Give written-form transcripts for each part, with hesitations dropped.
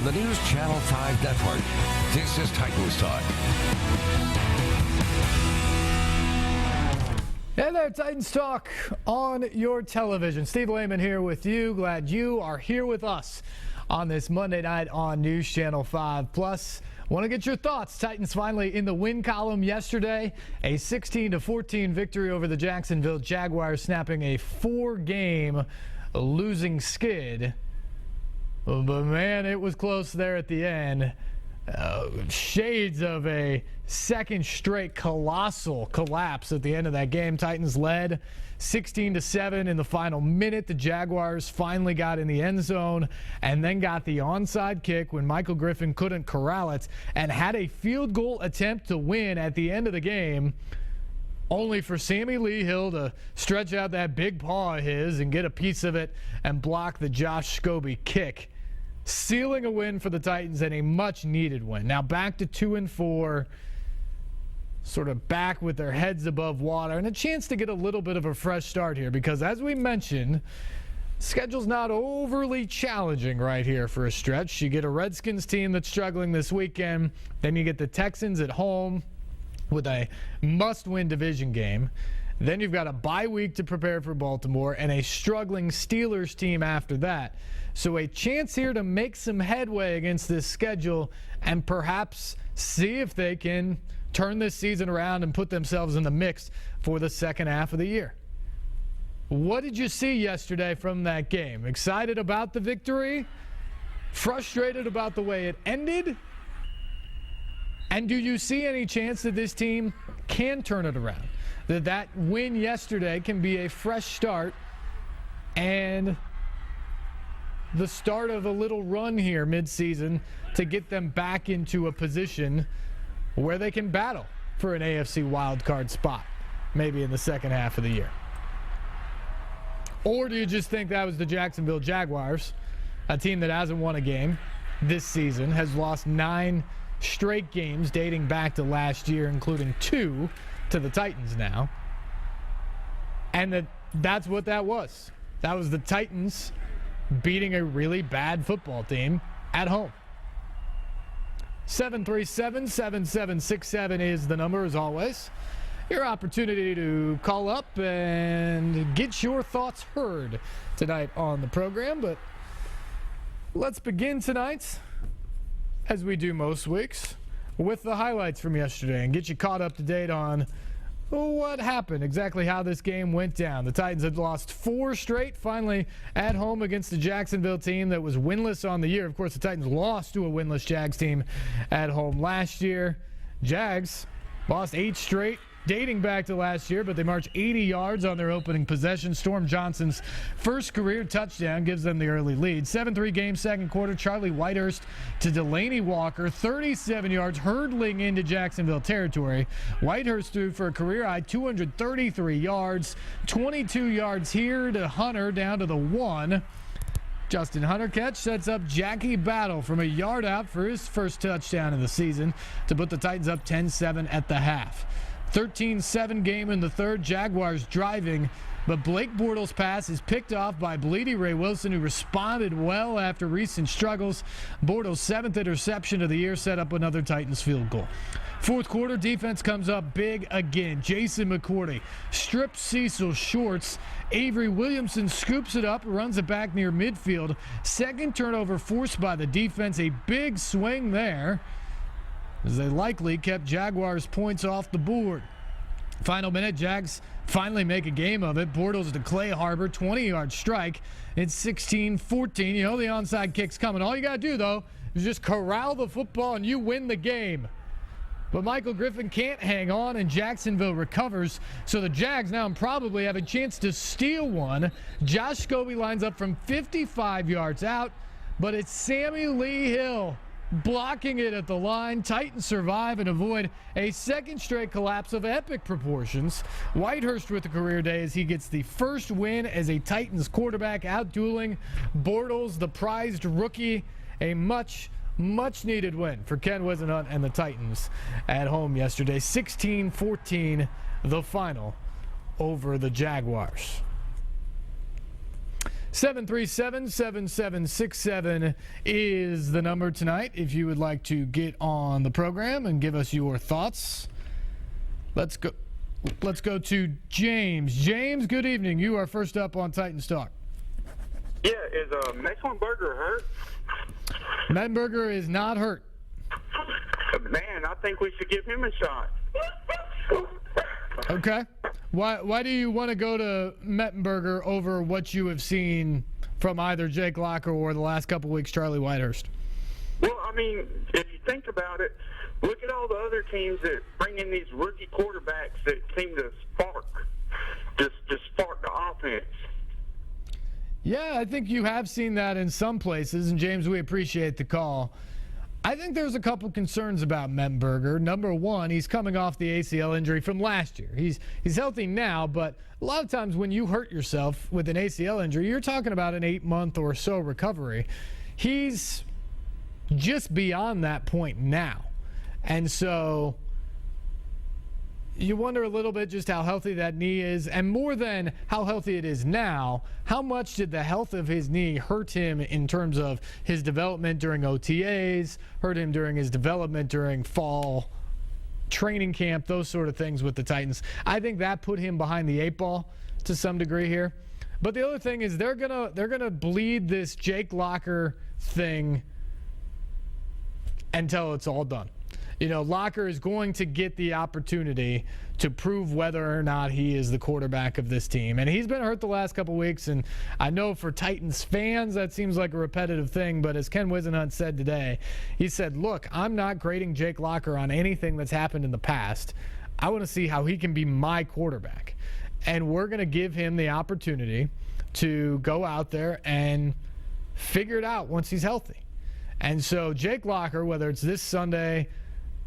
on the News Channel 5 network. This is Titans Talk. Hey there, Titans Talk on your television. Steve Layman here with you. Glad you are here with us on this Monday night on News Channel 5. Plus, want to get your thoughts. Titans finally in the win column yesterday. A 16-14 victory over the Jacksonville Jaguars, snapping a 4-game losing skid. But man, it was close there at the end. Shades of a second straight colossal collapse at the end of that game. Titans led 16-7 in the final minute. The Jaguars finally got in the end zone and then got the onside kick when Michael Griffin couldn't corral it and had a field goal attempt to win at the end of the game, only for Sammy Lee Hill to stretch out that big paw of his and get a piece of it and block the Josh Scobie kick, sealing a win for the Titans and a much-needed win. Now back to 2-4, sort of back with their heads above water and a chance to get a little bit of a fresh start here because, as we mentioned, schedule's not overly challenging right here for a stretch. You get a Redskins team that's struggling this weekend. Then you get the Texans at home with a must-win division game. Then you've got a bye week to prepare for Baltimore and a struggling Steelers team after that. So a chance here to make some headway against this schedule and perhaps see if they can turn this season around and put themselves in the mix for the second half of the year. What did you see yesterday from that game? Excited about the victory? Frustrated about the way it ended? And do you see any chance that this team can turn it around? That win yesterday can be a fresh start and the start of a little run here midseason to get them back into a position where they can battle for an AFC wildcard spot, maybe in the second half of the year? Or do you just think that was the Jacksonville Jaguars, a team that hasn't won a game this season, has lost 9 straight games dating back to last year, including 2 to the Titans now, and that's what that was? That was the Titans beating a really bad football team at home. 737-7767 is the number, as always. Your opportunity to call up and get your thoughts heard tonight on the program. But let's begin tonight, as we do most weeks, with the highlights from yesterday and get you caught up to date on what happened, exactly how this game went down. The Titans had lost 4 straight, finally at home against the Jacksonville team that was winless on the year. Of course, the Titans lost to a winless Jags team at home last year. Jags lost 8 straight dating back to last year, but they marched 80 yards on their opening possession. Storm Johnson's first career touchdown gives them the early lead. 7-3 game second quarter. Charlie Whitehurst to Delaney Walker, 37 yards, hurdling into Jacksonville territory. Whitehurst threw for a career high 233 yards, 22 yards here to Hunter down to the 1. Justin Hunter catch sets up Jackie Battle from a yard out for his first touchdown of the season to put the Titans up 10-7 at the half. 13-7 game in the third. Jaguars driving, but Blake Bortles' pass is picked off by Bleedy Ray Wilson, who responded well after recent struggles. Bortles' 7th interception of the year set up another Titans field goal. Fourth quarter, defense comes up big again. Jason McCourty strips Cecil Shorts. Avery Williamson scoops it up, runs it back near midfield. Second turnover forced by the defense. A big swing there, as they likely kept Jaguars points off the board. Final minute, Jags finally make a game of it. Bortles to Clay Harbor, 20-yard strike. It's 16-14. You know the onside kick's coming. All you got to do, though, is just corral the football and you win the game. But Michael Griffin can't hang on, and Jacksonville recovers. So the Jags now probably have a chance to steal one. Josh Scobie lines up from 55 yards out, but it's Sammy Lee Hill blocking it at the line. Titans survive and avoid a second straight collapse of epic proportions. Whitehurst with a career day as he gets the first win as a Titans quarterback, out-dueling Bortles, the prized rookie. A much needed win for Ken Wisenhunt and the Titans at home yesterday. 16-14 the final over the Jaguars. 737-7767 is the number tonight if you would like to get on the program and give us your thoughts. Let's go to James. James, good evening. You are first up on Titans Talk. Yeah, is Mettenberger hurt? Mettenberger is not hurt. Man, I think we should give him a shot. Okay. Why do you want to go to Mettenberger over what you have seen from either Jake Locker or the last couple weeks Charlie Whitehurst? Well, I mean, if you think about it, look at all the other teams that bring in these rookie quarterbacks that seem to just spark the offense. Yeah, I think you have seen that in some places, and James, we appreciate the call. I think there's a couple concerns about Mettenberger. Number one, he's coming off the ACL injury from last year. He's healthy now, but a lot of times when you hurt yourself with an ACL injury, you're talking about an 8-month or so recovery. He's just beyond that point now. And so you wonder a little bit just how healthy that knee is, and more than how healthy it is now, how much did the health of his knee hurt him in terms of his development during OTAs, hurt him during his development during fall training camp, those sort of things with the Titans. I think that put him behind the 8 ball to some degree here. But the other thing is they're gonna bleed this Jake Locker thing until it's all done. You know, Locker is going to get the opportunity to prove whether or not he is the quarterback of this team. And he's been hurt the last couple weeks, and I know for Titans fans that seems like a repetitive thing, but as Ken Wisenhunt said today, he said, look, I'm not grading Jake Locker on anything that's happened in the past. I want to see how he can be my quarterback. And we're going to give him the opportunity to go out there and figure it out once he's healthy. And so Jake Locker, whether it's this Sunday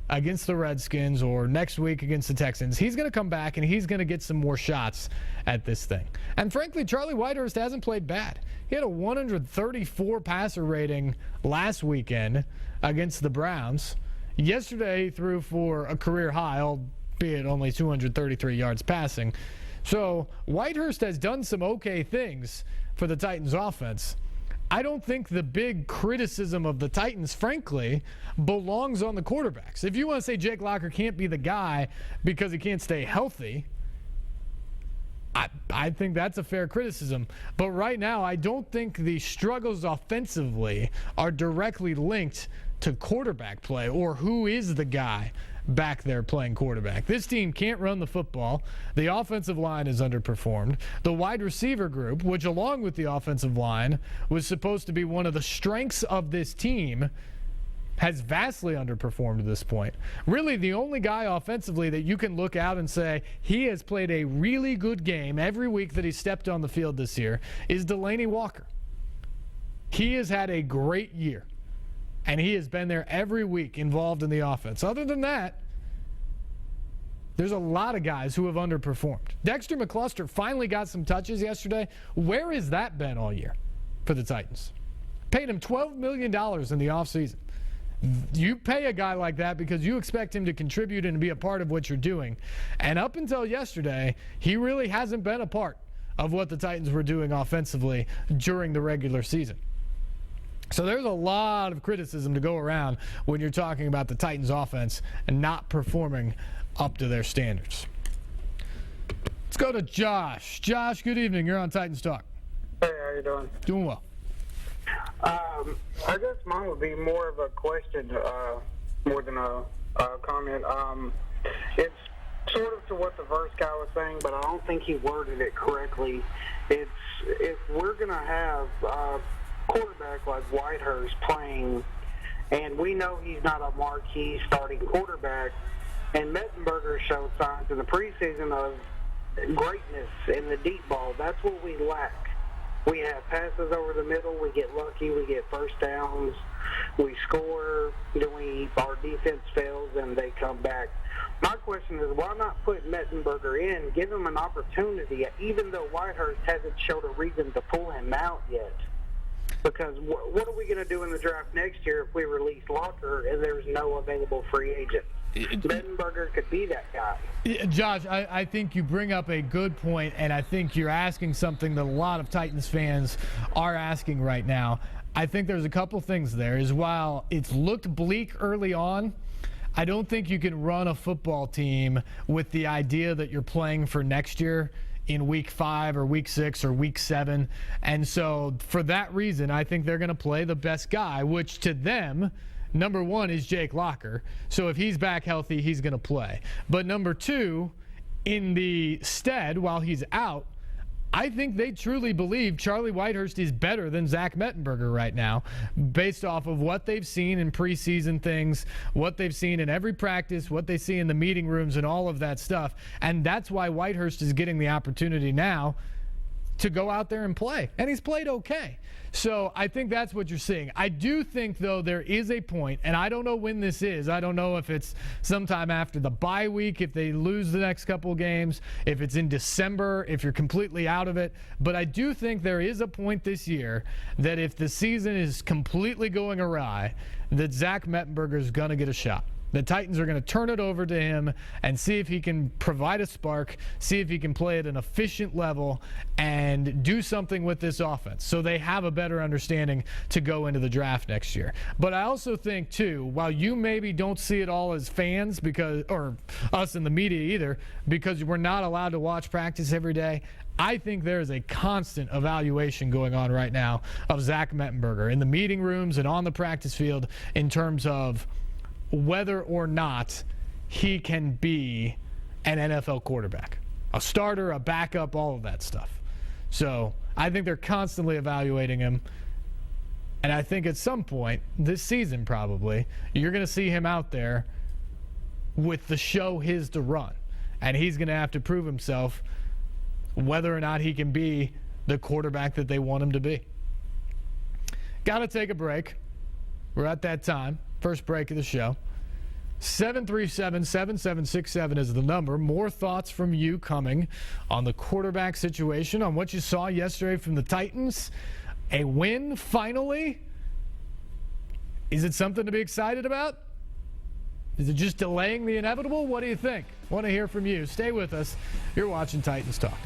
against the Redskins or next week against the Texans, he's going to come back and he's going to get some more shots at this thing. And frankly, Charlie Whitehurst hasn't played bad. He had a 134 passer rating last weekend against the Browns. Yesterday, he threw for a career high, albeit only 233 yards passing. So Whitehurst has done some okay things for the Titans offense. I don't think the big criticism of the Titans, frankly, belongs on the quarterbacks. If you want to say Jake Locker can't be the guy because he can't stay healthy, I think that's a fair criticism. But right now, I don't think the struggles offensively are directly linked to quarterback play or who is the guy back there playing quarterback. This team can't run the football. The offensive line is underperformed. The wide receiver group, which along with the offensive line was supposed to be one of the strengths of this team, has vastly underperformed to this point. Really, the only guy offensively that you can look out and say he has played a really good game every week that he stepped on the field this year is Delanie Walker. He has had a great year. And he has been there every week involved in the offense. Other than that, there's a lot of guys who have underperformed. Dexter McCluster finally got some touches yesterday. Where has that been all year for the Titans? Paid him $12 million in the offseason. You pay a guy like that because you expect him to contribute and to be a part of what you're doing. And up until yesterday, he really hasn't been a part of what the Titans were doing offensively during the regular season. So there's a lot of criticism to go around when you're talking about the Titans offense and not performing up to their standards. Let's go to Josh. Josh, good evening. You're on Titans Talk. Hey, how you doing? Doing well. I guess mine would be more of a question more than a comment. It's sort of to what the first guy was saying, but I don't think he worded it correctly. It's if we're going to have quarterback like Whitehurst playing, and we know he's not a marquee starting quarterback, and Mettenberger showed signs in the preseason of greatness in the deep ball. That's what we lack. We have passes over the middle, we get lucky, we get first downs, we score, then our defense fails, and they come back. My question is, why not put Mettenberger in, give him an opportunity, even though Whitehurst hasn't showed a reason to pull him out yet? Because what are we going to do in the draft next year if we release Locker and there's no available free agent? Mettenberger could be that guy. Josh, I think you bring up a good point, and I think you're asking something that a lot of Titans fans are asking right now. I think there's a couple things there. Is while it's looked bleak early on, I don't think you can run a football team with the idea that you're playing for next year in week 5 or week 6 or week 7. And so for that reason, I think they're going to play the best guy, which to them, number one is Jake Locker. So if he's back healthy, he's going to play. But number two, in the stead, while he's out, I think they truly believe Charlie Whitehurst is better than Zach Mettenberger right now, based off of what they've seen in preseason things, what they've seen in every practice, what they see in the meeting rooms and all of that stuff. And that's why Whitehurst is getting the opportunity now to go out there and play. And he's played okay. So I think that's what you're seeing. I do think, though, there is a point, and I don't know when this is. I don't know if it's sometime after the bye week, if they lose the next couple of games, if it's in December, if you're completely out of it. But I do think there is a point this year that if the season is completely going awry, that Zach Mettenberger is going to get a shot. The Titans are going to turn it over to him and see if he can provide a spark, see if he can play at an efficient level and do something with this offense so they have a better understanding to go into the draft next year. But I also think, too, while you maybe don't see it all as fans, because, or us in the media either, because we're not allowed to watch practice every day, I think there is a constant evaluation going on right now of Zach Mettenberger in the meeting rooms and on the practice field in terms of whether or not he can be an NFL quarterback. A starter, a backup, all of that stuff. So I think they're constantly evaluating him. And I think at some point, this season probably, you're going to see him out there with the show his to run. And he's going to have to prove himself whether or not he can be the quarterback that they want him to be. Got to take a break. We're at that time. First break of the show. 737-7767 is the number. More thoughts from you coming on the quarterback situation, on what you saw yesterday from the Titans. A win, finally. Is it something to be excited about? Is it just delaying the inevitable? What do you think? Want to hear from you. Stay with us. You're watching Titans Talk.